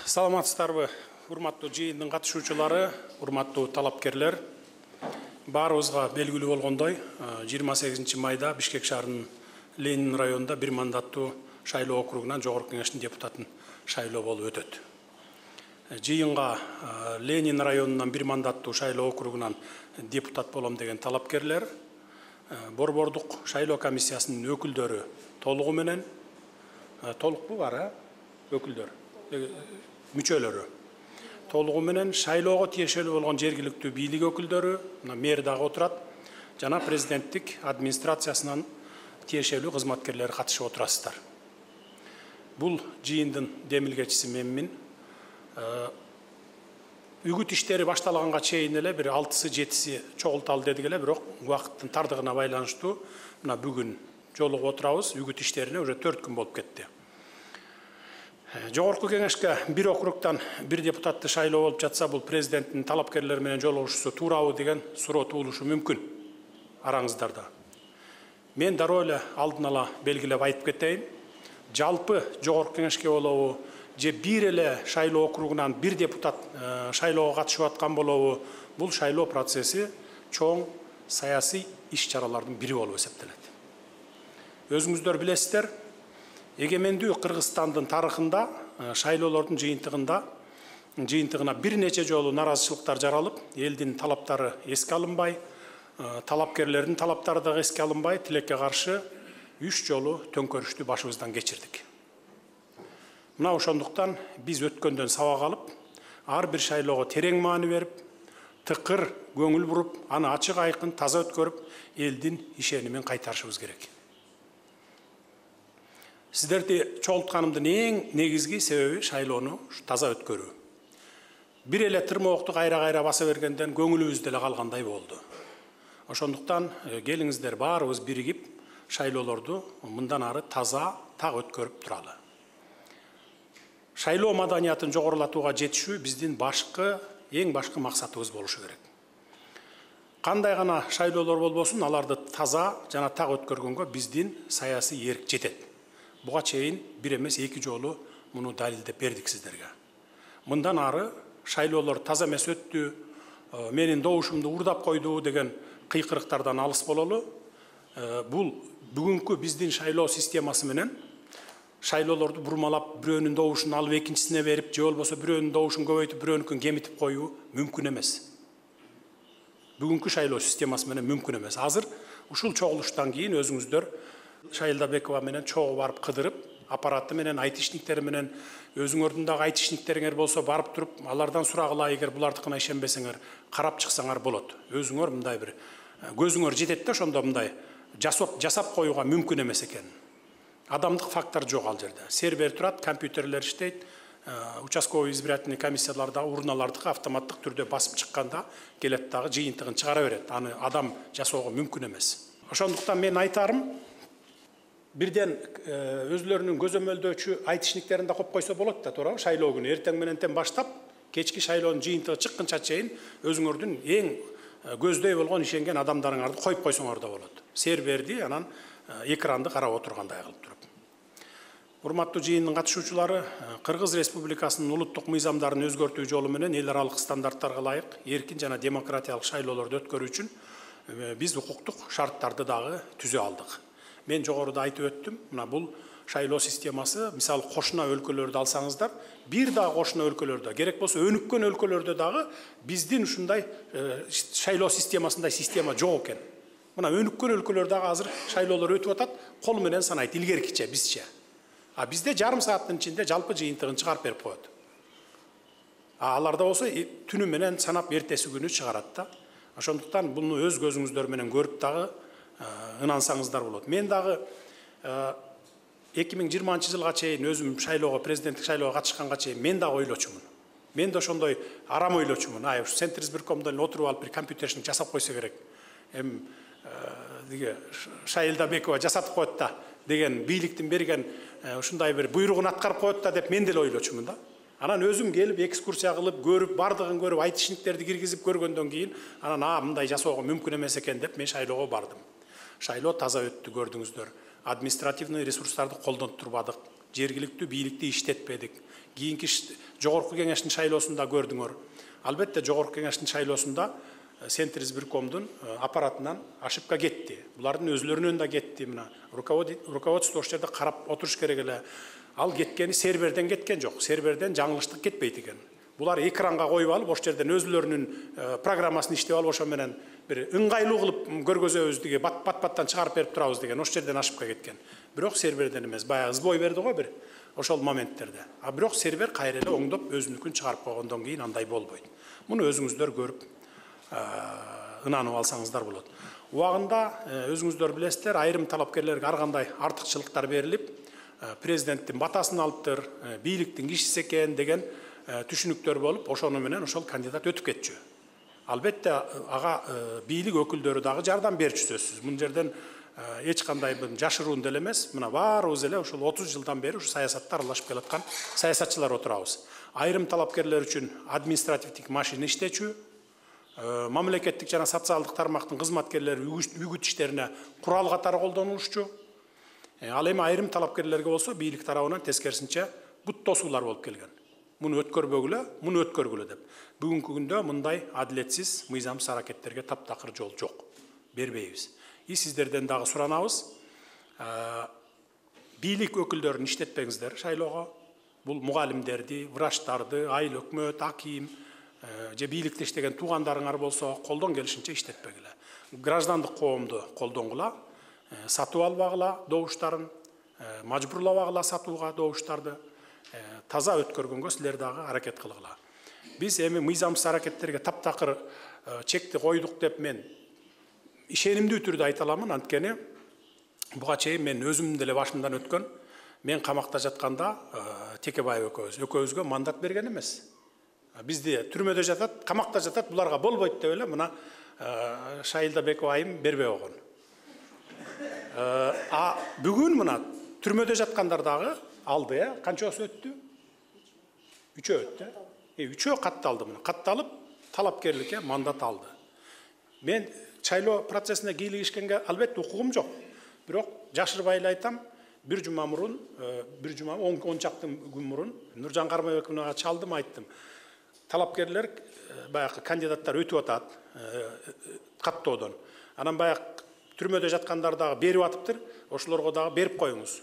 Саламатсыздарбы, урматтуу жыйындын катышуучулары, урматтуу талапкерлер. Баарыбызга белгилүү болгондой, 28 майда Бишкек шаарынын Ленин районунда бир мандаттуу шайлоо округунан Жогорку Кеңештин депутатын шайлоо болуп өтөт. Жыйынга Ленин районунан бир мандаттуу шайлоо округунан депутат болом деген талапкерлер, Борбордук шайлоо комиссиясынын өкүлдөрү толугу менен, толукпу бар, өкүлдөр, мүчөлөрү толугу менен шайлоого тиешелүү болгон жергиликтүү бийлик өкүлдөрү, мэр дагы отурат, жана президенттик администрациясынан тиешелүү кызматкерлер катышып отурасыздар. Бул жыйындын демилгечиси менмин. Үгүт иштери башталганга чейин эле бир 6-7 чогулталы дедик эле, бирок убакыттын тардыгына байланыштуу мына бүгүн жолугуп отурабыз. Үгүт иштерине уже 4 күн болуп кетти. Жогорку Кеңешке бир округтан бир депутатты шайлоо болуп жатса, бул президенттин талапкерлер менен жолугушуусу туурабы деген суроо туулушу мүмкүн араңыздарда. Мен дароо эле алдын ала белгилеп айтып кетейин. Жалпы Жогорку Кеңешке болобу, же бир эле шайлоо округунан бир депутат шайлоого катышып аткан болобу, бул шайлоо процесси чоң саясий иш-чаралардын бири болуп эсептелет. Өзүңүздөр билесиздер, эгемендүү Кыргызстандын тарыхында шайлоолордун жыйынтыгына бир нече жолу наразычылыктар жаралып, элдин талаптары эске алынбай, талапкерлердин талаптары да эске алынбай, тилекке каршы 3 жолу төңкөрүштү башыбыздан кечирдик. Мына ошондуктан биз өткөндөн сабак алып, ар бир шайлоого терең маани берип, тыкыр көңүл буруп, аны ачык айкын таза өткөрүп, элдин ишенимин кайтарышыбыз керек. Сиздерди чогултканымдын эң негизги себеби шайлоону таза өткөрүү. Бир эле тырмоокту кайра-кайра баса бергенден көңүлүбүз деле калгандай болду. Ошондуктан келиңиздер баарыбыз биригип шайлоолорду мындан ары таза так өткөрүп туралы. Шайлоо маданиятын жогорулатууга жетишүү биздин эң башкы максатыбыз болушу керек. Кандай гана шайлоолор болбосун, аларды таза жана так өткөргөнгө биздин саясий эрк жетет. Буга чейин бир эмес 2 жолу муну далилдеп бердик сиздерге. Мындан ары шайлоолор таза эмес өттү, менин добушумду урдап койду деген кыйкырыктардан алыс бололу. Бул бүгүнкү биздин шайлоо системасы менен шайлоолорду бурмалап, бирөөнүн добушун алып экинчисине берип, же болбосо бирөөнүн добушун көбөйтүп, бирөөнүкүн кемитип коюу мүмкүн эмес. Бүгүнкү шайлоо системасы менен мүмкүн эмес. Азыр ушул чогулуштан кийин өзүңүздөр Шайлдабекова менен чогуу барып кыдырып, аппараты менен, айтишниктери менен, өзүңөрдүн дагы айтишниктериңер болсо барып туруп, алардан сурагыла, эгер булардыкына ишенбесеңер, карап чыксаңар болот. Өзүңөр мындай бир көзүңөр жетет да, ошондо мындай жасап коюуга мүмкүн эмес экен. Адамдык фактор жок ал жерде. Сервер турат, компьютерлер иштейт, участковый избирательный комиссияларда урналардыкы автоматтык түрдө басып чыкканда келет дагы жыйынтыгын чыгара берет. Аны адам жасоого мүмкүн эмес. Ошондуктан мен айтарым, бирден өзлөрүнүн көзөмөлдөөчү айтишниктерин да коюп койсо болот да, туурабы? Шайлоо күнү эртең мененден баштап, кечки шайлоонун жыйынтыгы чыкканча чейин өзүңөрдүн эң көздөй болгон ишенген адамдарыңарды коюп койсоңор да болот. Серверди анан экранды карап отургандай кылып туруп. Урматтуу жыйындын катышуучулары, Кыргыз Республикасынын улуттук мыйзамдарын өзгөртүү жолу менен эл аралык стандарттарга ылайык эркин жана демократиялык шайлоолорду өткөрүү үчүн биз укуктук шарттарды дагы түзө алдык. Мен жогоруда айтып өттүм, мына бул шайлоо системасы, мисалы кошуна өлкөлөрдү алсаңыздар, бир дагы кошуна өлкөлөрдө, керек болсо өнүккөн өлкөлөрдө дагы биздин ушундай шайлоо системасындай система жок экен. Мына өнүккөн өлкөлөрдө азыр шайлоолор өтүп атат, кол менен санайт, илгеркиче, бизче. А бизде жарым сааттын ичинде жалпы жыйынтыгын чыгарып берип коет. Аларда болсо түнү менен санап эртеси күнү чыгарат да. Ошондуктан буну өз көзүңүздөр менен көрүп дагы ынансаңыздар болот. Мен дагы 2020 жылга чейин өзүм президенттик шайлоого катышканга чейин мен дагы ойлочумун. Мен да ошондой арам ойлочумун. Ушу Центр избиркомдон отуруп алып бир компьютершник жасап койсо керек. Шайлдабекова жасатып коет да деген бийликтин берген ушундай бир буйругун аткарып коет да деп мен деле ойлочумун да. Анан өзүм келип экскурсия кылып, көрүп, бардыгын көрүп, айтишниктерди киргизип көргөндөн кийин, анан мындай жасоого мүмкүн эмес экен деп мен шайлоого бардым. Шайлоо таза өттү, көрдүңүздөр. Административный ресурстарды колдонуп турбадык. Жергиликтүү бийликти иштетпедик. Кийинки Жогорку кеңештин шайлоосунда көрдүңөр. Албетте Жогорку кеңештин шайлоосунда Центр избиркомдун аппаратынан ошибка кетти. Булардын өзлөрүнөн да кетти. Мына руководство ошол жерде карап отуруш керек эле. Ал кеткени серверден кеткен жок. Серверден жаңылыштык кетпейт экен. Булар экранга коюп алып, ошол жерден өзлөрүнүн программасын иштеп алып, ошо менен бир ыңгайлуу кылып көргөзөбүз деген, бат-баттан чыгарып берип турабыз деген, ошол жерден ошибка кеткен. Бирок серверден эмес, баягы сбой берди го бир ошол моменттерде. А бирок сервер кайра эле оңдоп өзүнүкүн чыгарып койгондон кийин андай болбойт. Муну өзүңүздөр көрүп ынанып алсаңыздар болот. Убагында өзүңүздөр билесиздер, айрым талапкерлерге ар кандай артыкчылыктар берилип, президенттин батасын алыптыр, бийликтин кишиси экен деген түшүнүктөр болуп, ошону менен ошол кандидат өтүп кетчү. Албетте ага бийлик өкүлдөрү дагы жардам берчү сөзсүз. Мун жерден эч кандай жашыруун деле эмес. Мына баарыбыз эле ушул 30 жылдан бери ушу саясатта аралашып келаткан саясатчылар отурабыз. Айрым талапкерлер үчүн административдик машина иштечү, мамлекеттик жана социалдык тармактын кызматкерлери үгүт иштерине курал катары колдонулушчу. Ал эми айрым талапкерлерге болсо бийлик тарабынан тескерисинче бут тосуулар болуп келген. Муну өткөрбөгүлө, муну өткөргүлө деп. Бүгүнкү күндө мындай адилетсиз, мыйзамсыз аракеттерге таптакыр жол жок. Бербейбиз. Сиздерден дагы суранабыз. Бийлик өкүлдөрүн иштетпеңиздер шайлоого. Бул мугалимдерди, врачтарды, айыл өкмөт, аким, же бийликте иштеген туугандарыңар болсо, колдон келишинче иштетпегиле. Граждандык коомду колдонгула, сатып албагыла добуштарын, мажбурлабагыла сатууга добуштарды. Таза өткөргөнгө силер дагы аракет кылгыла. Биз эми мыйзамсыз аракеттерге таптакыр чекти койдук деп мен ишенимдүү түрдө айта аламын. Анткени буга чейин мен өзүм деле башымдан өткөн, мен камакта жатканда Текебаев экөөбүзгө мандат берген эмес. Бизди түрмөдө жатат, камакта жатат, буларга болбойт деп эле мына Шайылдабеков айым бербей койгон. Бүгүн мына түрмөдө жаткандар дагы алды, канчасы өттү? 3 өттү. 3 катталды мына. Катталып, талапкерликке мандат алды. Мен шайлоо процессине кийлигишкенге албетте укугум жок. Бирок жашырбай эле айтам, бир жума мурун, 10 чакты күн мурун Нуржан Кармайбековага чалдым, айттым. Талапкерлер, баягы кандидаттар өтүп атат каттоодон. Анан баягы түрмөдө жаткандар дагы берип атыптыр, ошолорго дагы берип коюңуз.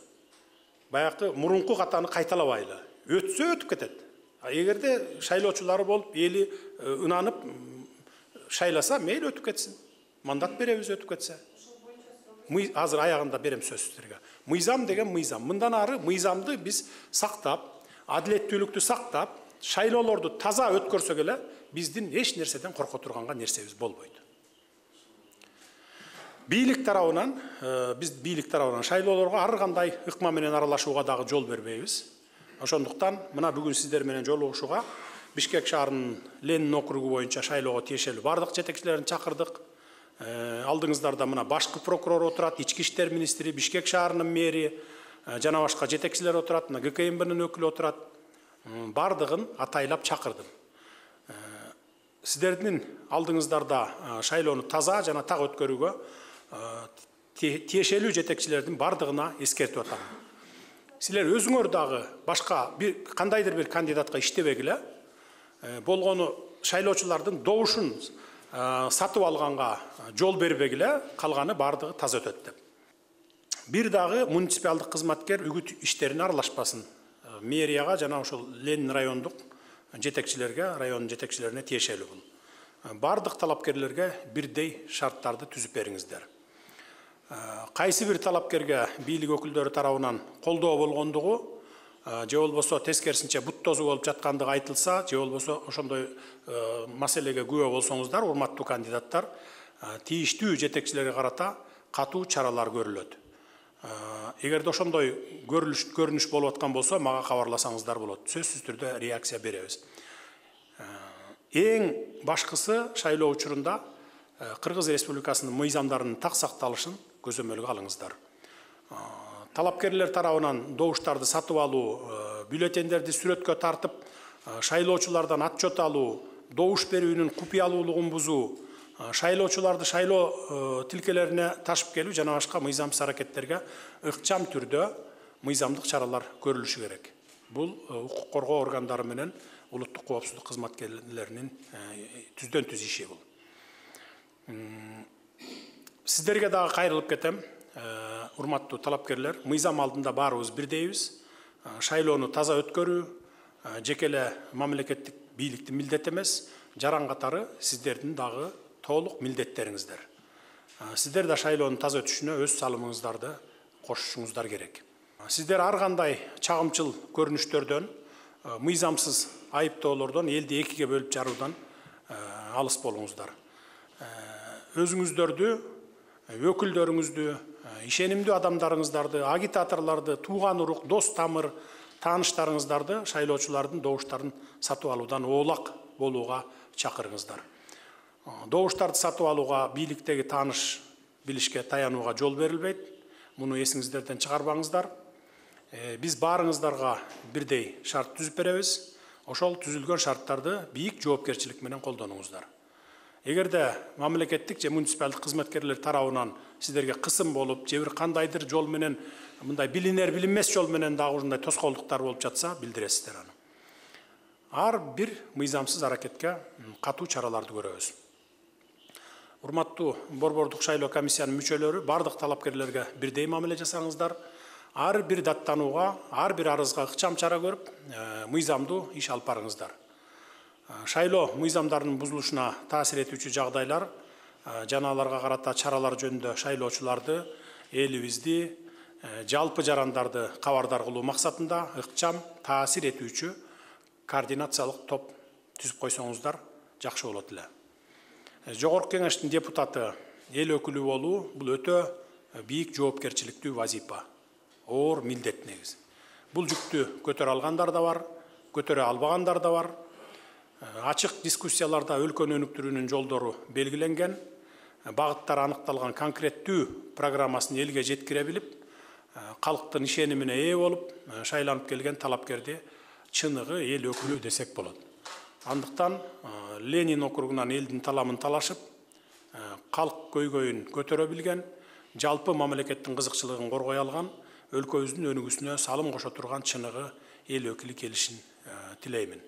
Баягы мурунку катаны кайталабайлы. Өтсө өтүп кетет. Эгерде шайлоочулары болуп, эли ынанып шайласа, мейли өтүп кетсин. Мандат беребиз өтүп кетсе. Азыр аягында берем сөз сиздерге. Мыйзам деген мыйзам. Мындан ары мыйзамды биз сактап, адилеттүүлүктү сактап, шайлоолорду таза өткөрсөк эле, биздин эч нерседен корко турганга нерсебиз болбойт. Бийлик тарабынан, биз бийлик тарабынан шайлоолорго ар кандай ыкма менен аралашууга дагы жол бербейбиз. Ошондуктан мына бүгүн сиздер менен жолугушууга Бишкек шаарынын Ленин округу боюнча шайлоого тиешелүү бардык жетекчилерин чакырдык. Алдыңыздарда мына башкы прокурор отурат, ички иштер министри, Бишкек шаарынын мэри, жана башка жетекчилер отурат, мына ГКМБнын өкүлү отурат. Бардыгын атайлап чакырдым. Сиздердин алдыңыздарда шайлоону таза жана так өткөрүүгө тиешелүү жетекчилердин бардыгына эскертип атам. Силер өзүңөр дагы башка кандайдыр бир кандидатка иштебегиле, болгону шайлоочулардын добушун сатып алганга жол бербегиле, калганы бардыгы таза өтөт деп. Бир дагы муниципалдык кызматкер үгүт иштерине аралашпасын. Мэрияга жана ошол Ленин райондук жетекчилерге, районун жетекчилерине тиешелүү бул. Бардык талапкерлерге бирдей шарттарды түзүп бериңиздер. Кайсы бир талапкерге бийлик өкүлдөрү тарабынан колдоо болгондугу, же болбосо тескерисинче бут тозуу болуп жаткандыгы айтылса, же болбосо ошондой маселеге күбө болсоңуздар, урматтуу кандидаттар, тийиштүү жетекчилерге карата катуу чаралар көрүлөт. Эгерде ошондой көрүнүш болуп аткан болсо, мага кабарласаңыздар болот. Сөзсүз түрдө реакция беребиз. Эң башкысы шайлоо учурунда Кыргыз Республикасынын мыйзамдарынын так сакталышын көзөмөлгө алыңыздар. Талапкерлер тарабынан добуштарды сатып алуу, бюллетендерди сүрөткө тартып, шайлоочулардан отчет алуу, добуш берүүнүн купуялуулугун бузуу, шайлоочуларды шайлоо тилкелерине ташып келүү жана башка мыйзамсыз аракеттерге ыкчам түрдө мыйзамдык чаралар көрүлүшү керек. Бул укук коргоо органдары менен улуттук коопсуздук кызматкерлеринин түздөн түз иши бул. Сиздерге дагы кайрылып кетем. Урматтуу талапкерлер, мыйзам алдында баарыбыз бирдейбиз. Шайлоону таза өткөрүү жеке эле мамлекеттик бийликтин милдети эмес, жаран катары сиздердин дагы толук милдеттериңиздер. Сиздер да шайлоонун таза өтүшүнө өз салымыңыздарды кошушуңуздар керек. Сиздер ар кандай чагымчыл көрүнүштөрдөн, мыйзамсыз айыптоолордон, элди экиге бөлүп жаруудан алыс болуңуздар. Өзүңүздөрдү, өкүлдөрүңүздү, ишенимдүү адамдарыңыздарды, агитаторлорду, тууган урук, дос тамыр, тааныштарыңыздарды шайлоочулардын добуштарын сатып алуудан оолак болууга чакырыңыздар. Добуштарды сатып алууга бийликтеги тааныш билишке таянууга жол берилбейт. Муну эсиңиздерден чыгарбаңыздар. Биз баарыңыздарга бирдей шарт түзүп беребиз. Ошол түзүлгөн шарттарды бийик жоопкерчилик менен колдонуңуздар. Эгерде мамлекеттик же муниципалдык кызматкерлер тарабынан сиздерге кысым болуп, же бир кандайдыр жол менен, мындай билинер билинмес жол менен дагы ушундай тоскоолдуктар болуп жатса, билдиресиздер аны. Ар бир мыйзамсыз аракетке катуу чараларды көрөбүз. Урматтуу борбордук шайлоо комиссиянын мүчөлөрү, бардык талапкерлерге бирдей мамиле жасаңыздар. Ар бир даттанууга, ар бир арызга ыкчам чара көрүп, мыйзамдуу иш алып барыңыздар. Шайлоо мыйзамдарынын бузулушуна таасир этүүчү жагдайлар, жаналарга карата чаралар жөнүндө шайлоочуларды, элибизди, жалпы жарандарды кабардар кылуу максатында ыкчам таасир этүүчү координациялык топ түзүп койсоңуздар жакшы болот эле. Жогорку кеңештин депутаты, эл өкүлү болуу бул өтө бийик жоопкерчиликтүү вазипа, оор милдет негизи. Бул жүктү көтөрө алгандар да бар, көтөрө албагандар да бар. Ачык дискуссияларда өлкөнү өнүктүрүүнүн жолдору белгиленген, багыттар аныкталган конкреттүү программасын элге жеткире билип, калктын ишенимине ээ болуп, шайланып келген талапкерди чыныгы эл өкүлү десек болот. Андыктан Ленин округунан элдин таламын талашып, калк көйгөйүн көтөрө билген, жалпы мамлекеттин кызыкчылыгын коргой алган, өлкөбүздүн өнүгүүсүнө салым кошо турган чыныгы эл өкүлү келишин тилеймин.